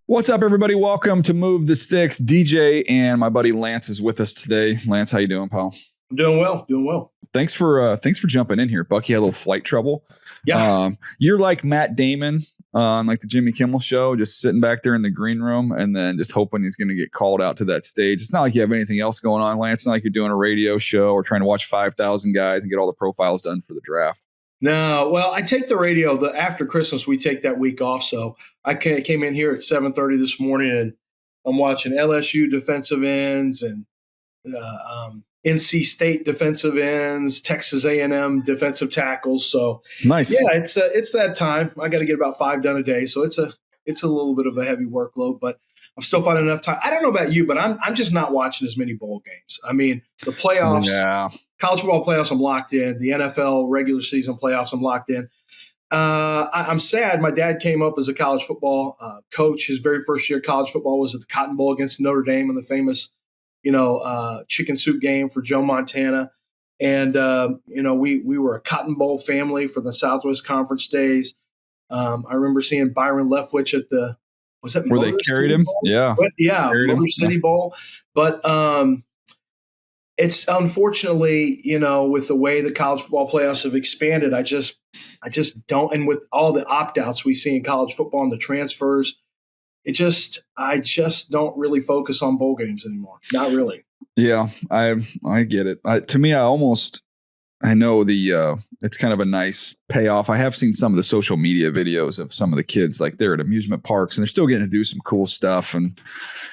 What's up, everybody? Welcome to Move the Sticks. DJ and my buddy Lance is with us today. Lance, how you doing, pal? I'm doing well. Thanks for jumping in here. Bucky had a little flight trouble. Yeah. You're like Matt Damon on like the Jimmy Kimmel show, just sitting back there in the green room and then just hoping he's going to get called out to that stage. It's not like you have anything else going on, Lance. It's not like you're doing a radio show or trying to watch 5,000 guys and get all the profiles done for the draft. No, well, I take the radio. After Christmas, we take that week off. So I came in here at 7:30 this morning, and I'm watching LSU defensive ends and NC State defensive ends, Texas A&M defensive tackles. So nice. Yeah, it's that time. I got to get about 5 done a day, so it's a little bit of a heavy workload, but I'm still finding enough time. I don't know about you, but I'm just not watching as many bowl games. I mean, the playoffs. Yeah. College football playoffs, I'm locked in. The NFL regular season playoffs, I'm locked in. I'm sad. My dad came up as a college football coach. His very first year of college football was at the Cotton Bowl against Notre Dame in the famous, chicken soup game for Joe Montana. And, we were a Cotton Bowl family for the Southwest Conference days. I remember seeing Byron Leftwich at was that where Motor they carried City him? Bowl? Yeah. Motor City Bowl. But it's unfortunately, with the way the college football playoffs have expanded, I just don't. And with all the opt-outs we see in college football and the transfers, I just don't really focus on bowl games anymore. Not really. Yeah, I get it. To me, I know it's kind of a nice payoff. I have seen some of the social media videos of some of the kids, like they're at amusement parks and they're still getting to do some cool stuff and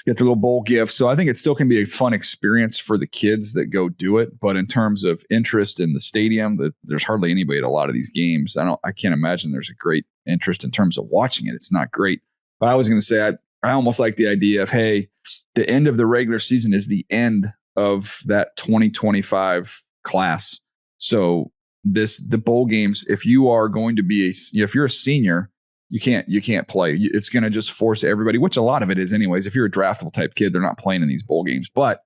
get their little bowl gifts. So I think it still can be a fun experience for the kids that go do it. But in terms of interest in the stadium, there's hardly anybody at a lot of these games. I can't imagine there's a great interest in terms of watching it. It's not great. But I was going to say, I almost like the idea of, hey, the end of the regular season is the end of that 2025 class. So the bowl games, if you are going to be if you're a senior, you can't play. It's going to just force everybody, which a lot of it is anyways. If you're a draftable type kid, they're not playing in these bowl games. But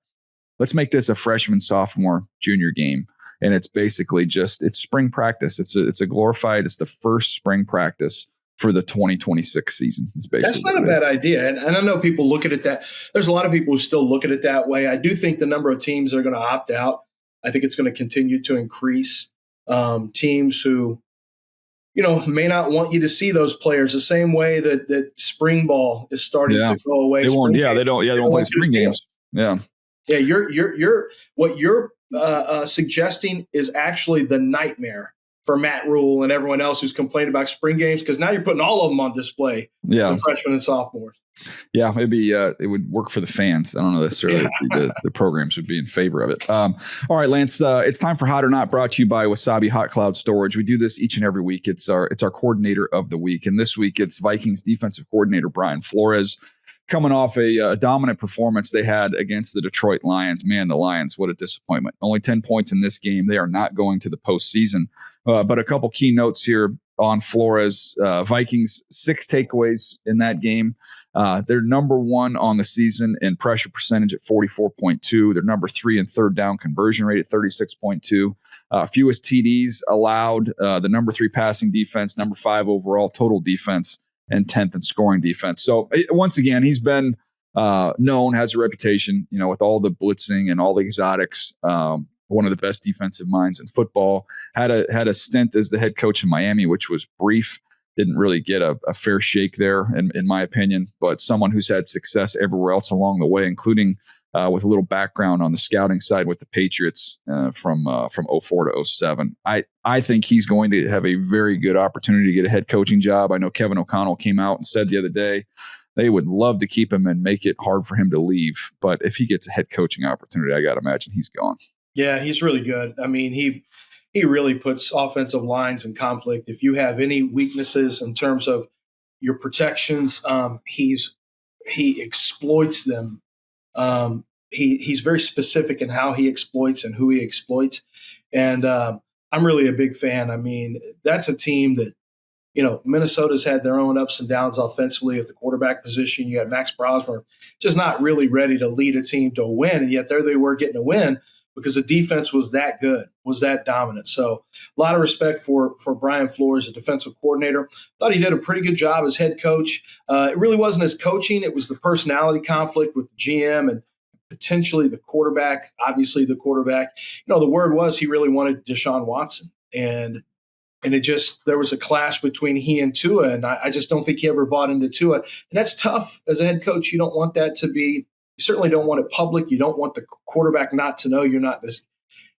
let's make this a freshman, sophomore, junior game. And it's basically it's spring practice. It's the first spring practice for the 2026 season. That's not a bad idea. And I know people look at it there's a lot of people who still look at it that way. I do think the number of teams that are going to opt out, I think it's going to continue to increase. Teams who, may not want you to see those players the same way that spring ball is starting to go away. They won't. Yeah, they don't play spring games. Yeah. Yeah. What you're suggesting is actually the nightmare for Matt Rule and everyone else who's complaining about spring games, because now you're putting all of them on display for freshmen and sophomores. Yeah, maybe it would work for the fans. I don't know necessarily if the programs would be in favor of it. All right, Lance, it's time for Hot or Not, brought to you by Wasabi Hot Cloud Storage. We do this each and every week. It's our coordinator of the week. And this week it's Vikings defensive coordinator Brian Flores, coming off a dominant performance they had against the Detroit Lions. Man, the Lions, what a disappointment. Only 10 points in this game. They are not going to the postseason. But a couple key notes here on Flores. Vikings, 6 takeaways in that game. They're number 1 on the season in pressure percentage at 44.2. They're number 3 in third down conversion rate at 36.2. Fewest TDs allowed. The number 3 passing defense, number 5 overall total defense, and 10th in scoring defense. So once again, he's been known, has a reputation, with all the blitzing and all the exotics. One of the best defensive minds in football. Had a stint as the head coach in Miami, which was brief. Didn't really get a fair shake there, in my opinion. But someone who's had success everywhere else along the way, including with a little background on the scouting side with the Patriots from 04 to 07. I think he's going to have a very good opportunity to get a head coaching job. I know Kevin O'Connell came out and said the other day they would love to keep him and make it hard for him to leave. But if he gets a head coaching opportunity, I got to imagine he's gone. Yeah, he's really good. I mean, he really puts offensive lines in conflict. If you have any weaknesses in terms of your protections, he exploits them. He's very specific in how he exploits and who he exploits. And I'm really a big fan. I mean, that's a team that, Minnesota's had their own ups and downs offensively at the quarterback position. You had Max Brosmer just not really ready to lead a team to a win. And yet there they were getting a win because the defense was that good, was that dominant. So a lot of respect for Brian Flores, the defensive coordinator. Thought he did a pretty good job as head coach. It really wasn't his coaching. It was the personality conflict with the GM and potentially the quarterback, obviously the quarterback. The word was he really wanted Deshaun Watson. And it just, there was a clash between he and Tua, and I just don't think he ever bought into Tua. And that's tough as a head coach. You don't want that to be, you certainly don't want it public. You don't want the quarterback not to know you're not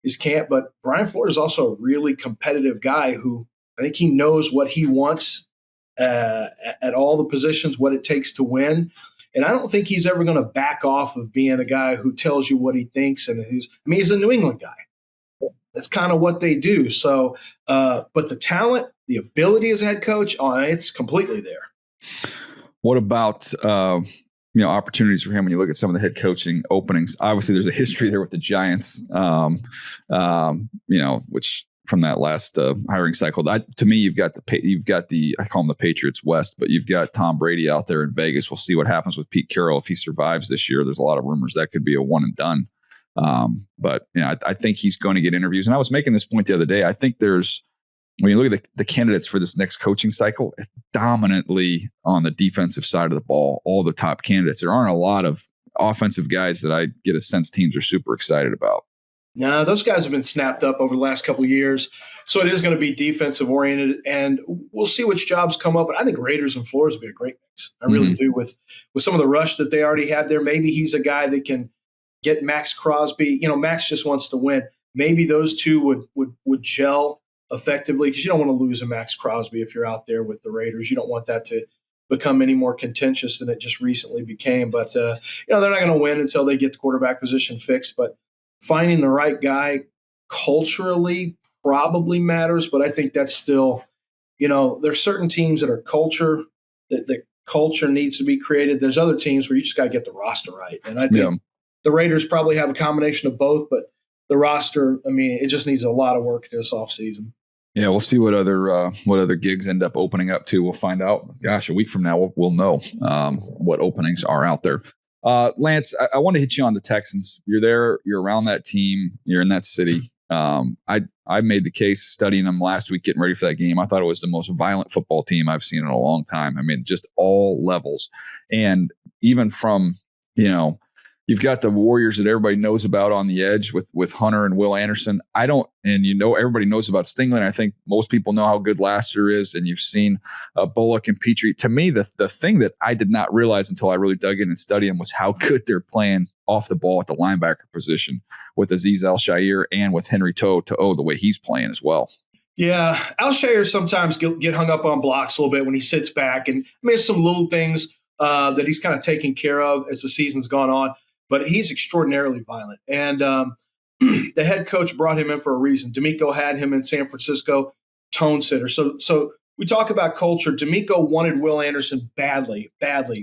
his camp. But Brian Flores is also a really competitive guy who I think he knows what he wants at all the positions, what it takes to win. And I don't think he's ever going to back off of being a guy who tells you what he thinks. And he's a New England guy. That's kind of what they do. So, but the talent, the ability as a head coach, it's completely there. What about opportunities for him when you look at some of the head coaching openings? Obviously, there's a history there with the Giants, which from that last hiring cycle. To me, you've got the I call them the Patriots West, but you've got Tom Brady out there in Vegas. We'll see what happens with Pete Carroll if he survives this year. There's a lot of rumors that could be a one and done. But I think he's going to get interviews. And I was making this point the other day. I think when you look at the candidates for this next coaching cycle, dominantly on the defensive side of the ball, all the top candidates. There aren't a lot of offensive guys that I get a sense teams are super excited about. No, those guys have been snapped up over the last couple of years. So it is going to be defensive oriented, and we'll see which jobs come up. But I think Raiders and Flores would be a great mix. I really do with some of the rush that they already have there. Maybe he's a guy that can get Max Crosby. Max just wants to win. Maybe those two would gel effectively, because you don't want to lose a Max Crosby if you're out there with the Raiders. You don't want that to become any more contentious than it just recently became. But, they're not going to win until they get the quarterback position fixed. But finding the right guy culturally probably matters. But I think that's still, there's certain teams that are culture, that culture needs to be created. There's other teams where you just got to get the roster right. And I think the Raiders probably have a combination of both, but the roster, it just needs a lot of work this offseason. Yeah, we'll see what other gigs end up opening up too. We'll find out. Gosh, a week from now, we'll know what openings are out there. Lance, I want to hit you on the Texans. You're there. You're around that team. You're in that city. I made the case studying them last week, getting ready for that game. I thought it was the most violent football team I've seen in a long time. Just all levels. And even from, you've got the Warriors that everybody knows about on the edge with Hunter and Will Anderson. Everybody knows about Stingley. I think most people know how good Lassiter is, and you've seen Bullock and Petrie. To me, the thing that I did not realize until I really dug in and studied them was how good they're playing off the ball at the linebacker position with Azeez Al-Shaair and with Henry To'o the way he's playing as well. Yeah, Al-Shaair sometimes get hung up on blocks a little bit when he sits back, and there's some little things that he's kind of taken care of as the season's gone on. But he's extraordinarily violent. And the head coach brought him in for a reason. D'Amico had him in San Francisco, tone setter. So we talk about culture. D'Amico wanted Will Anderson badly,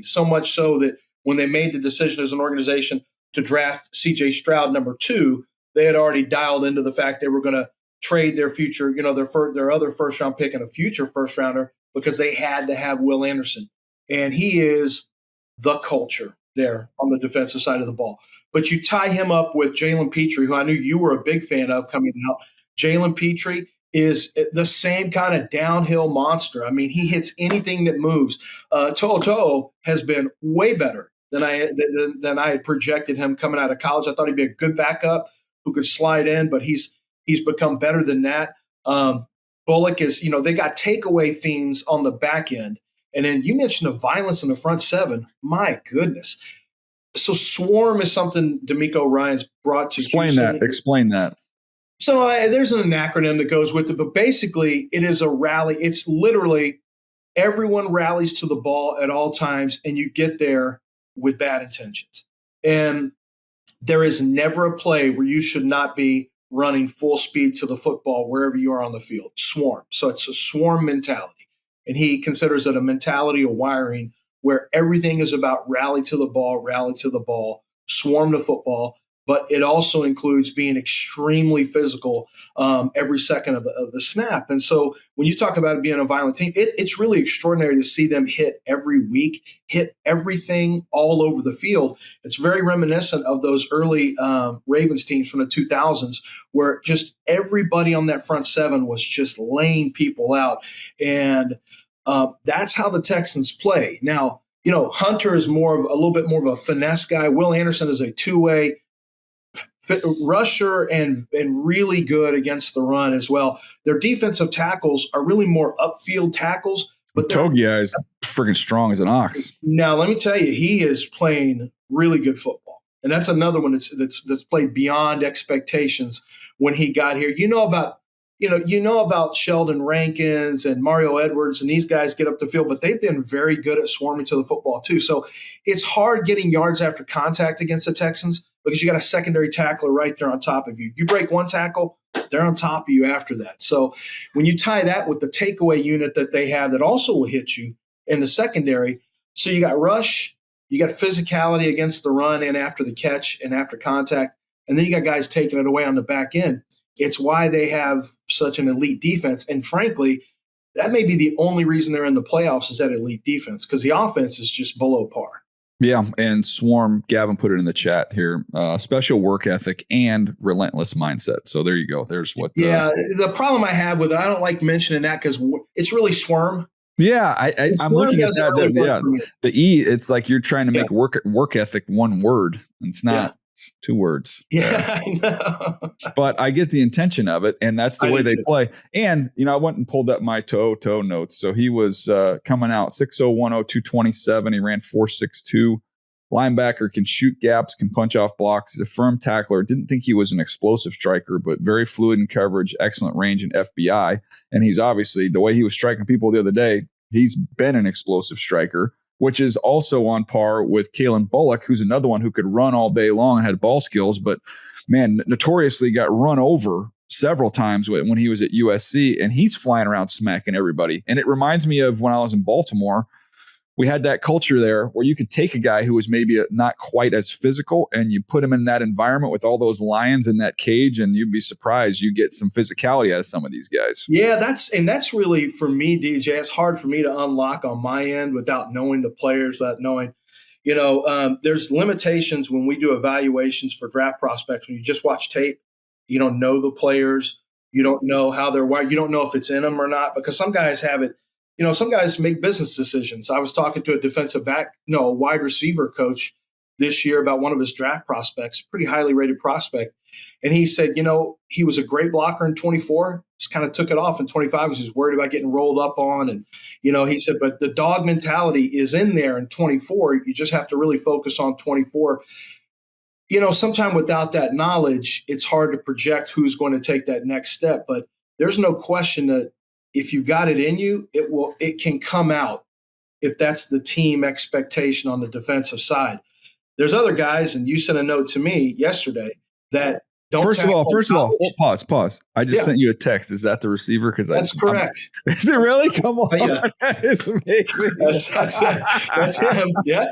so much so that when they made the decision as an organization to draft C.J. Stroud #2, they had already dialed into the fact they were going to trade their future, their other first-round pick and a future first-rounder, because they had to have Will Anderson. And he is the culture there on the defensive side of the ball. But you tie him up with Jalen Petrie, who I knew you were a big fan of coming out. Jalen Petrie is the same kind of downhill monster. He hits anything that moves. To'o has been way better than I had projected him coming out of college. I thought he'd be a good backup who could slide in, but he's become better than that. Bullock is, they got takeaway fiends on the back end. And then you mentioned the violence in the front seven. My goodness. So swarm is something D'Amico Ryans brought to Houston. Explain that. So there's an acronym that goes with it, but basically it is a rally. It's literally everyone rallies to the ball at all times, and you get there with bad intentions. And there is never a play where you should not be running full speed to the football wherever you are on the field. Swarm. So it's a swarm mentality. And he considers it a mentality of wiring where everything is about rally to the ball, swarm the football. but it also includes being extremely physical every second of the snap. And so when you talk about it being a violent team, it's really extraordinary to see them hit every week, hit everything all over the field. It's very reminiscent of those early Ravens teams from the 2000s, where just everybody on that front seven was just laying people out. And that's how the Texans play. Now, Hunter is a little bit more of a finesse guy. Will Anderson is a two-way rusher and really good against the run as well. Their defensive tackles are really more upfield tackles. But Togia is freaking strong as an ox. Now, let me tell you, he is playing really good football. And that's another one that's played beyond expectations when he got here. You know about Sheldon Rankins and Mario Edwards, and these guys get up the field, but they've been very good at swarming to the football too. So it's hard getting yards after contact against the Texans because you got a secondary tackler right there on top of you. You break one tackle, they're on top of you after that. So when you tie that with the takeaway unit that they have that also will hit you in the secondary, so you got rush, you got physicality against the run and after the catch and after contact, and then you got guys taking it away on the back end. It's why they have such an elite defense. And frankly, that may be the only reason they're in the playoffs is that elite defense, because the offense is just below par. Yeah, and Swarm, Gavin put it in the chat here, special work ethic and relentless mindset. So there you go. There's what. Yeah, the problem I have with it, I don't like mentioning that because it's really Swarm. Yeah, I'm looking at that. Really the E, it's like you're trying to make work ethic one word. It's not. Yeah. It's two words. Yeah, I know. But I get the intention of it, and that's the way they play. And, I went and pulled up my toe notes. So he was coming out 6'0", 102, 227. He ran 4.62. Linebacker, can shoot gaps, can punch off blocks. He's a firm tackler. Didn't think he was an explosive striker, but very fluid in coverage, excellent range in FBI. And he's obviously, the way he was striking people the other day, he's been an explosive striker, which is also on par with Kalen Bullock, who's another one who could run all day long and had ball skills, but man, notoriously got run over several times when he was at USC, and he's flying around smacking everybody. And it reminds me of when I was in Baltimore. We had that culture there where you could take a guy who was maybe not quite as physical and you put him in that environment with all those lions in that cage, and you'd be surprised you get some physicality out of some of these guys. Yeah, that's really, for me, DJ, it's hard for me to unlock on my end without knowing the players, without knowing, there's limitations when we do evaluations for draft prospects. When you just watch tape, you don't know the players, you don't know how they're wired, you don't know if it's in them or not, because some guys have it. Some guys make business decisions. I was talking to a wide receiver coach this year about one of his draft prospects, pretty highly rated prospect. And he said, he was a great blocker in 24, just kind of took it off in 25. He was worried about getting rolled up on. And, he said, but the dog mentality is in there in 24. You just have to really focus on 24. Sometime without that knowledge, it's hard to project who's going to take that next step. But there's no question that if you've got it in you, it can come out if that's the team expectation on the defensive side. There's other guys, and you sent a note to me yesterday that don't. First of all, pause. I just sent you a text. Is that the receiver? Because that's correct. Is it really? Come on, yeah. That is amazing. That's him. Yeah,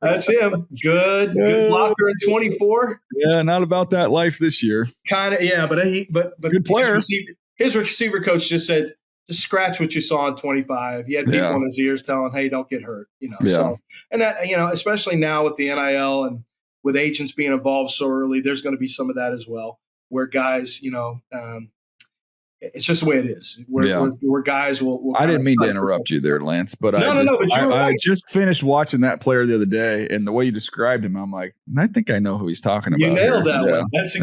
that's him. Good blocker in 24. Yeah, not about that life this year. Kind of, yeah, but good player. His receiver coach just said, just scratch what you saw in 25. He had people in his ears telling, hey, don't get hurt. So, and that, especially now with the NIL and with agents being involved so early, there's going to be some of that as well, where guys, it's just the way it is. Where guys will I didn't mean to interrupt you there, Lance, but I just finished watching that player the other day, and the way you described him, I'm like, I think I know who he's talking about. You nailed that one. That's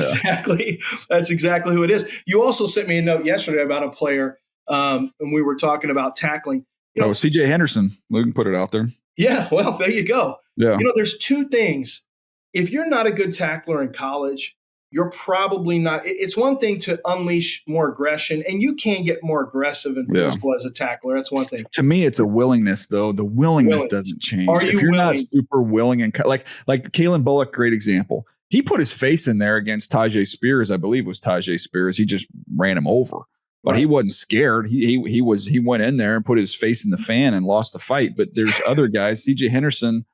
exactly who it is. You also sent me a note yesterday about a player, and we were talking about tackling. CJ Henderson. We can put it out there. Yeah, well, there you go. Yeah. There's two things. If you're not a good tackler in college, you're probably not. It's one thing to unleash more aggression, and you can get more aggressive and physical as a tackler. That's one thing. To me, it's a willingness, though. The willingness doesn't change. If you're not super willing and like Kalen Bullock, great example. He put his face in there against Tajay Spears. I believe it was Tajay Spears. He just ran him over, but he wasn't scared. He went in there and put his face in the fan and lost the fight. But there's other guys. CJ Henderson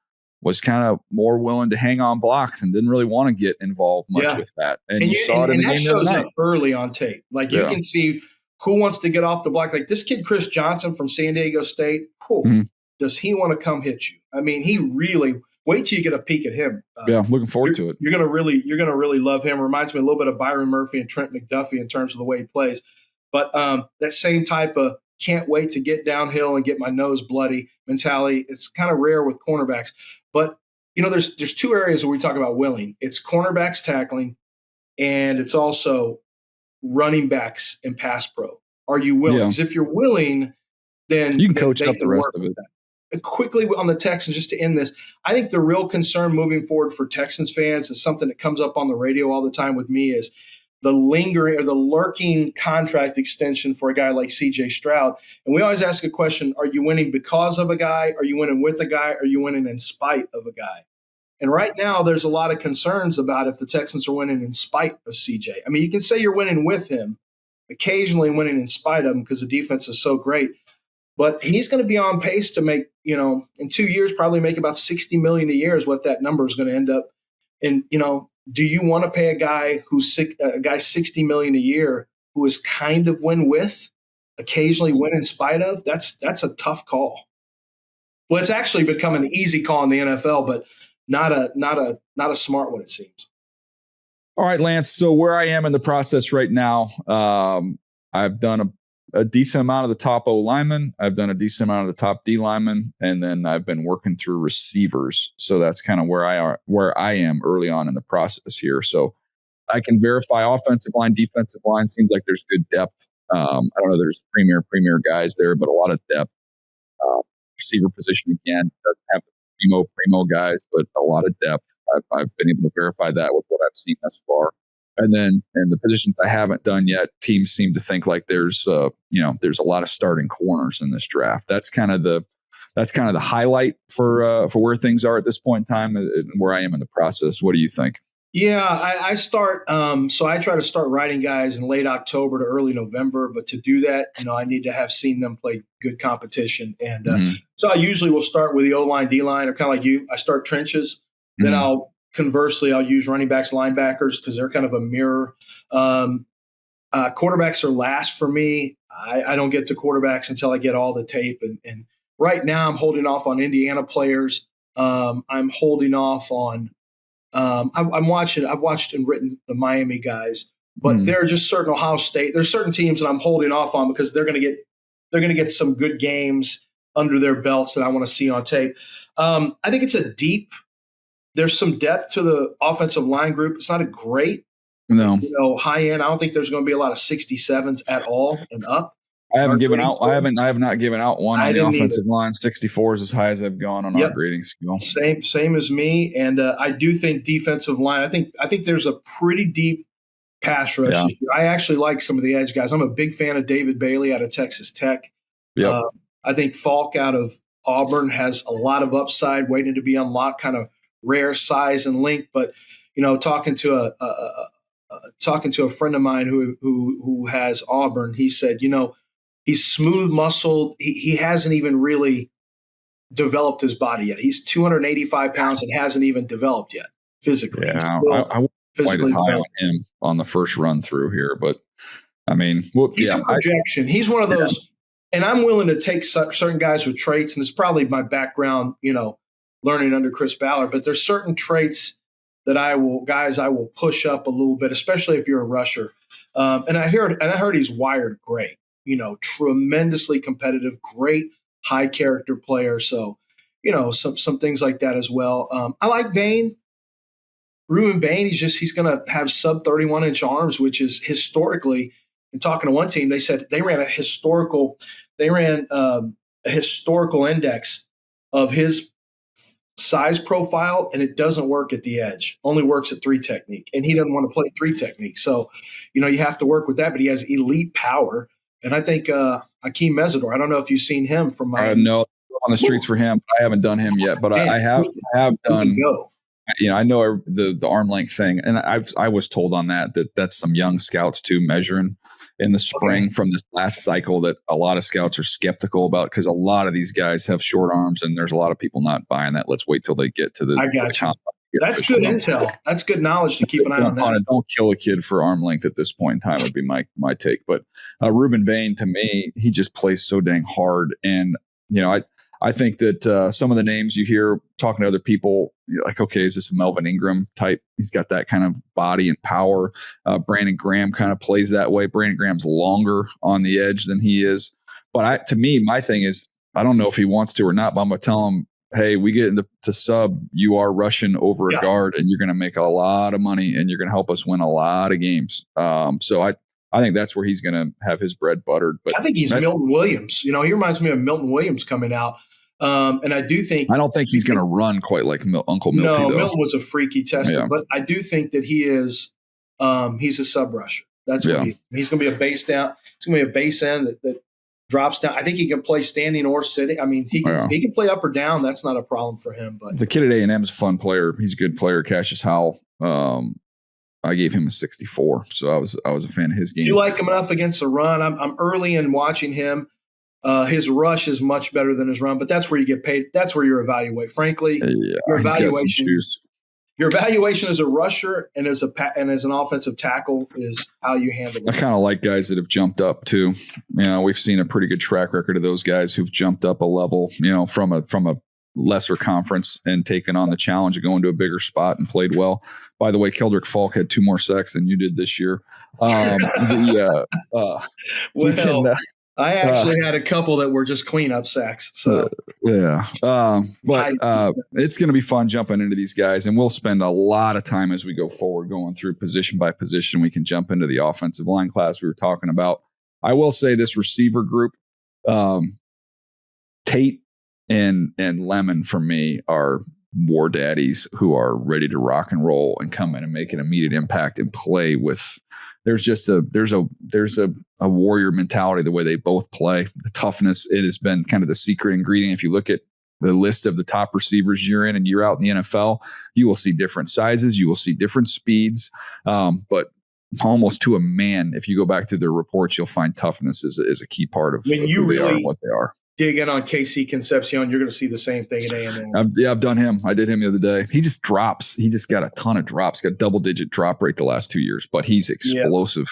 was kind of more willing to hang on blocks and didn't really want to get involved much with that. And you saw it in the game the other night. That shows up early on tape. Like you can see who wants to get off the block. Like this kid, Chris Johnson from San Diego State. Does he want to come hit you? I mean, he really wait till you get a peek at him. Looking forward to it. You're gonna really love him. Reminds me a little bit of Byron Murphy and Trent McDuffie in terms of the way he plays. But that same type of can't wait to get downhill and get my nose bloody mentality. It's kind of rare with cornerbacks. But there's two areas where we talk about willing. It's cornerbacks tackling, and it's also running backs and pass pro. Are you willing? Because if you're willing, then you can coach up the rest of it. Quickly on the Texans, just to end this, I think the real concern moving forward for Texans fans is something that comes up on the radio all the time with me is the lingering or the lurking contract extension for a guy like C.J. Stroud. And we always ask a question, are you winning because of a guy? Are you winning with a guy? Are you winning in spite of a guy? And right now there's a lot of concerns about if the Texans are winning in spite of C.J. I mean, you can say you're winning with him, occasionally winning in spite of him because the defense is so great. But he's going to be on pace to make, in 2 years, probably make about $60 million a year is what that number is going to end up. And, do you want to pay a guy $60 million a year who is kind of win with, occasionally win in spite of? That's a tough call. Well, it's actually become an easy call in the NFL, but not a smart one, it seems. All right, Lance. So where I am in the process right now, I've done a decent amount of the top O linemen. I've done a decent amount of the top D linemen, and then I've been working through receivers. So that's kind of where I am early on in the process here. So I can verify offensive line, defensive line. Seems like there's good depth. I don't know, there's premier guys there, but a lot of depth. Receiver position again doesn't have the primo guys, but a lot of depth. I've been able to verify that with what I've seen thus far. And then in the positions I haven't done yet, teams seem to think like there's a lot of starting corners in this draft. That's kind of the highlight for where things are at this point in time and where I am in the process. What do you think? Yeah, I start. So I try to start writing guys in late October to early November. But to do that, I need to have seen them play good competition. And so I usually will start with the O-line, D-line, or kind of like you. I start trenches. Then Conversely, I'll use running backs, linebackers, because they're kind of a mirror. Quarterbacks are last for me. I don't get to quarterbacks until I get all the tape. And right now I'm holding off on Indiana players. I'm holding off on I've watched and written the Miami guys, but there are just certain Ohio State. There's certain teams that I'm holding off on because they're going to get some good games under their belts that I want to see on tape. I think there's some depth to the offensive line group. It's not a great, high end. I don't think there's going to be a lot of 67s at all and up. I have not given out one on the offensive line. 64 is as high as I've gone on our grading scale. Same as me. And I do think defensive line. I think there's a pretty deep pass rush. Yeah. I actually like some of the edge guys. I'm a big fan of David Bailey out of Texas Tech. Yep. I think Falk out of Auburn has a lot of upside waiting to be unlocked. Kind of rare size and length, but talking to a friend of mine who has Auburn, he said, he's smooth muscled. He hasn't even really developed his body yet. He's 285 pounds and hasn't even developed yet physically. Yeah, I wouldn't quite as high on him on the first run through here, but I mean, he's a projection. He's one of those, and I'm willing to take certain guys with traits, and it's probably my background, learning under Chris Ballard, but there's certain traits that I will push up a little bit, especially if you're a rusher. And I heard he's wired great, tremendously competitive, great high character player. So, some things like that as well. I like Bain, Reuben Bain. He's going to have sub 31 inch arms, which is historically, and talking to one team, they said they ran a historical index of his size profile, and it doesn't work at the edge. Only works at 3 technique, and he doesn't want to play 3 technique. So, you have to work with that. But he has elite power, and I think Akeem Mesidor. I don't know if you've seen him from my no on the streets for him. I haven't done him yet, but I have done. I know the arm length thing, and I was told on that's some young scouts too measuring. in the spring from this last cycle that a lot of scouts are skeptical about, because a lot of these guys have short arms and there's a lot of people not buying that. Let's wait till they get to the, I got you. That's good intel. That's good knowledge to keep an eye on that. Don't kill a kid for arm length at this point in time would be my take. But Ruben Bain, to me, he just plays so dang hard. And, I think that some of the names you hear talking to other people, you're like, okay, is this a Melvin Ingram type? He's got that kind of body and power. Brandon Graham kind of plays that way. Brandon Graham's longer on the edge than he is. But to me, my thing is, I don't know if he wants to or not, but I'm going to tell him, hey, we get into sub, you are rushing over a guard and you're going to make a lot of money and you're going to help us win a lot of games. So I think that's where he's going to have his bread buttered. But I think he's Milton Williams. He reminds me of Milton Williams coming out. And I do think – I don't think he's going to run quite like Uncle Milty, though. Milton was a freaky tester. But I do think that he is he's a sub rusher. That's what he's going to be a base down. He's going to be a base end that drops down. I think he can play standing or sitting. I mean, he can play up or down. That's not a problem for him. But the kid at A&M is a fun player. He's a good player. Cassius Howell. I gave him a 64, so I was a fan of his game. Do you like him enough against the run? I'm early in watching him. His rush is much better than his run, but that's where you get paid. That's where you evaluate. Frankly, your evaluation as a rusher and as an offensive tackle is how you handle it. I kind of like guys that have jumped up too. We've seen a pretty good track record of those guys who've jumped up a level, from a lesser conference and taken on the challenge of going to a bigger spot and played well. By the way, Keldrick Falk had 2 more sacks than you did this year. I actually had a couple that were just cleanup sacks. So but it's going to be fun jumping into these guys, and we'll spend a lot of time as we go forward going through position by position. We can jump into the offensive line class we were talking about. I will say this receiver group, Tate and Lemon for me are war daddies who are ready to rock and roll and come in and make an immediate impact and play with. There's a warrior mentality the way they both play. The toughness, it has been kind of the secret ingredient. If you look at the list of the top receivers year in and year out in the NFL, you will see different sizes, you will see different speeds, but almost to a man, if you go back to their reports, you'll find toughness is a key part of who they are and what they are. Dig in on KC Concepcion, you're going to see the same thing at A&M. I've done him. I did him the other day. He just drops. He just got a ton of drops. Got double-digit drop rate the last 2 years, but he's explosive.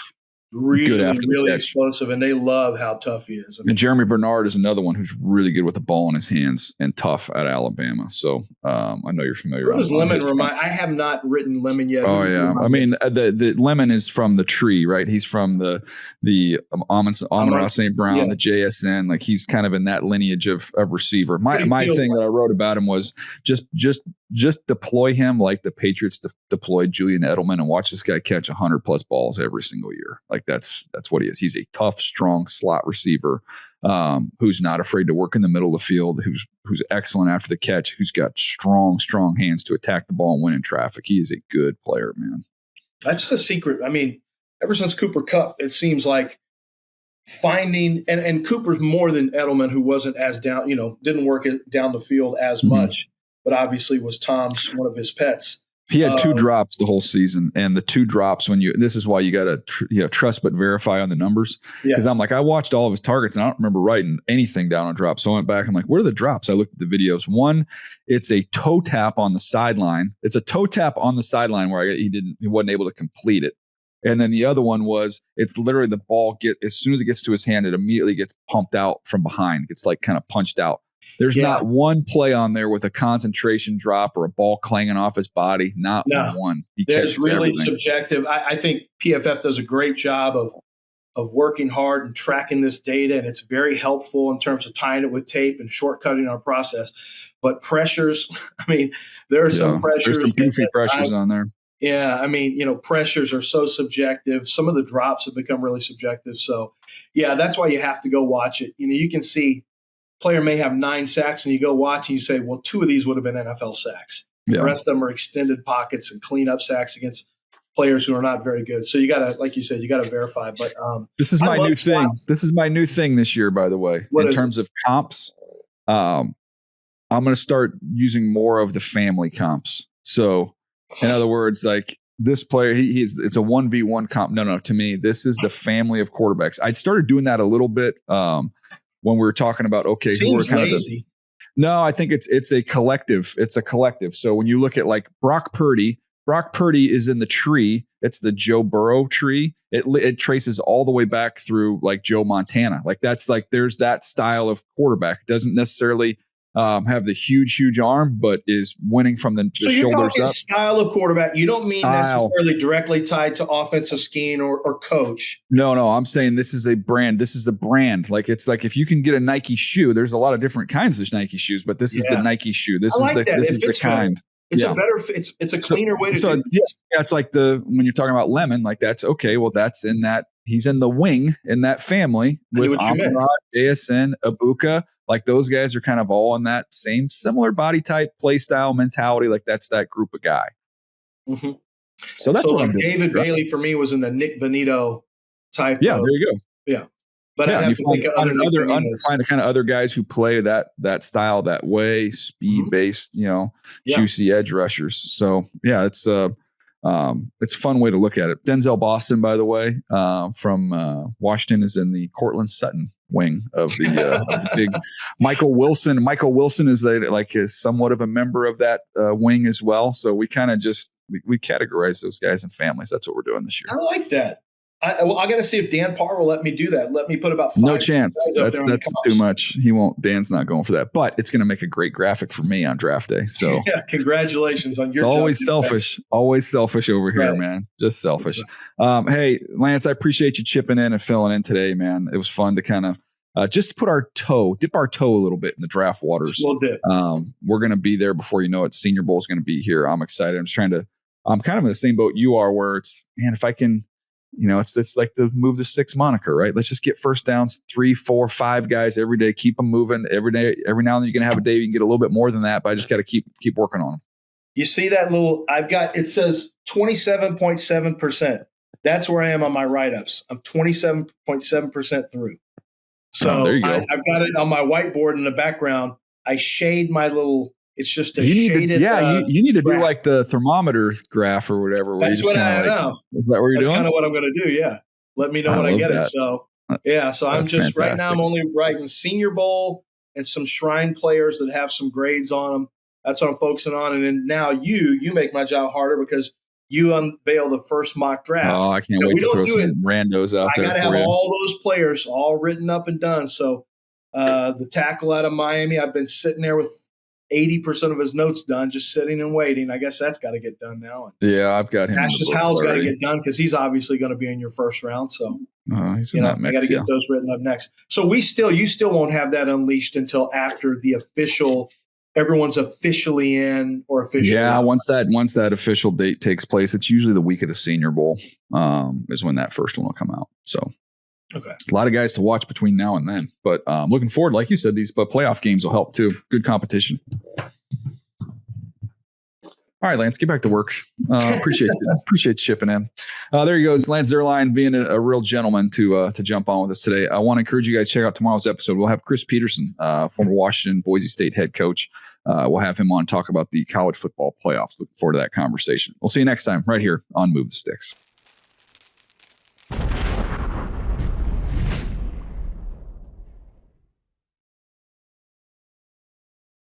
Really explosive, and they love how tough he is. And Jeremy Bernard is another one who's really good with the ball in his hands and tough at Alabama. So I know you're familiar. What does Lemon remind? I have not written Lemon yet. Oh yeah, I mean the Lemon is from the tree, right? He's from the Amon-Ra St. Brown, the JSN. Like he's kind of in that lineage of receiver. My thing that I wrote about him was just deploy him like the Patriots deployed Julian Edelman and watch this guy catch 100+ balls every single year. Like that's what he is. He's a tough, strong slot receiver who's not afraid to work in the middle of the field, who's excellent after the catch, who's got strong hands to attack the ball and win in traffic. He is a good player, man. That's the secret. I mean, ever since Cooper Kupp, it seems like finding and Cooper's more than Edelman, who wasn't as down, didn't work down the field as much, but obviously was Tom's one of his pets. He had 2 drops the whole season, and the 2 drops this is why you got to trust but verify on the numbers. Because I'm like, I watched all of his targets and I don't remember writing anything down on drops. So I went back. I'm like, what are the drops? I looked at the videos. One, it's a toe tap on the sideline. It's a toe tap on the sideline where he wasn't able to complete it. And then the other one was it's literally the ball as soon as it gets to his hand, it immediately gets pumped out from behind. It gets like kind of punched out. There's not one play on there with a concentration drop or a ball clanging off his body. Not one. There's really subjective. I think PFF does a great job of working hard and tracking this data, and it's very helpful in terms of tying it with tape and shortcutting our process. But pressures, I mean, there are some pressures. There's some goofy pressures on there. Yeah, I mean, pressures are so subjective. Some of the drops have become really subjective. So, that's why you have to go watch it. You can see player may have 9 sacks and you go watch and you say, well, 2 of these would have been NFL sacks. The rest of them are extended pockets and cleanup sacks against players who are not very good. So you got to, like you said, you got to verify. But this is my new thing. This is my new thing this year, by the way, in terms of comps. I'm going to start using more of the family comps. So in other words, like this player, it's a 1v1 comp. No, to me, this is the family of quarterbacks. I'd started doing that a little bit when we were talking about, okay, Seems who are kind lazy. of no, I think it's a collective. It's a collective. So when you look at like Brock Purdy is in the tree. It's the Joe Burrow tree. It traces all the way back through like Joe Montana. Like that's like, there's that style of quarterback. Doesn't necessarily have the huge arm, but is winning from the So you're shoulders talking up. Style of quarterback. You don't mean Style. necessarily directly tied to offensive scheme or coach. No, I'm saying this is a brand. This is a brand. Like it's like if you can get a Nike shoe, there's a lot of different kinds of Nike shoes, but this is the Nike shoe. This is the kind. It's a better. It's a cleaner way to do it. Yeah, it's like when you're talking about Lemon, like that's okay. Well, that's in that he's in the wing in that family with Amon-Ra, JSN, Ibuka. Like those guys are kind of all in that same similar body type, play style, mentality. Like that's that group of guy. Mm-hmm. So that's what like David Bailey for me was in the Nick Bonito type. Yeah, there you go. Yeah. But I have to think of find the kind of other guys who play that style that way, speed based, juicy edge rushers. So yeah, it's a fun way to look at it. Denzel Boston, by the way, from Washington, is in the Cortland Sutton wing of the big Michael Wilson. Michael Wilson is somewhat of a member of that wing as well. So we kind of we categorize those guys in families. That's what we're doing this year. I like that. I got to see if Dan Parr will let me do that. Let me put about 5. No chance. That's too much. He won't. Dan's not going for that. But it's going to make a great graphic for me on draft day. So yeah, congratulations on your. It's always selfish. Always selfish over here, man. Just selfish. Hey, Lance, I appreciate you chipping in and filling in today, man. It was fun to kind of just dip our toe a little bit in the draft waters. A little dip. We're going to be there before you know it. Senior Bowl is going to be here. I'm excited. I'm kind of in the same boat you are, where it's, man, if I can. It's like the move to 6 moniker, right? Let's just get first downs, 3, 4, 5 guys every day. Keep them moving every day. Every now and then you're going to have a day you can get a little bit more than that, but I just got to keep working on them. You see that it says 27.7%. That's where I am on my write-ups. I'm 27.7% through. So there you go. I've got it on my whiteboard in the background. I shade my little. It's just a shaded. You need to do like the thermometer graph or whatever. That's what I know. Is that what you're doing? That's kind of what I'm going to do. Yeah. Let me know when I get it. So yeah. So I'm just fantastic. Right now I'm only writing Senior Bowl and some Shrine players that have some grades on them. That's what I'm focusing on. And then now you make my job harder because you unveil the first mock draft. Oh, I can't wait to throw some randos out there. I got to have all those players all written up and done. So the tackle out of Miami, I've been sitting there with 80% of his notes done, just sitting and waiting. I guess that's got to get done now. Yeah, I've got him. Cassius Howell's got to get done because he's obviously going to be in your first round. So he's in that mix, I got to get those written up next. So you still won't have that unleashed until after the official. Everyone's officially in or officially. Yeah, once that official date takes place, it's usually the week of the Senior Bowl is when that first one will come out. So. Okay. A lot of guys to watch between now and then, but looking forward, like you said, these playoff games will help too. Good competition. All right, Lance, get back to work. Appreciate you chipping in. There he goes, Lance Zierlein, being a real gentleman to jump on with us today. I want to encourage you guys to check out tomorrow's episode. We'll have Chris Peterson, former Washington Boise State head coach. We'll have him on talk about the college football playoffs. Looking forward to that conversation. We'll see you next time right here on Move the Sticks.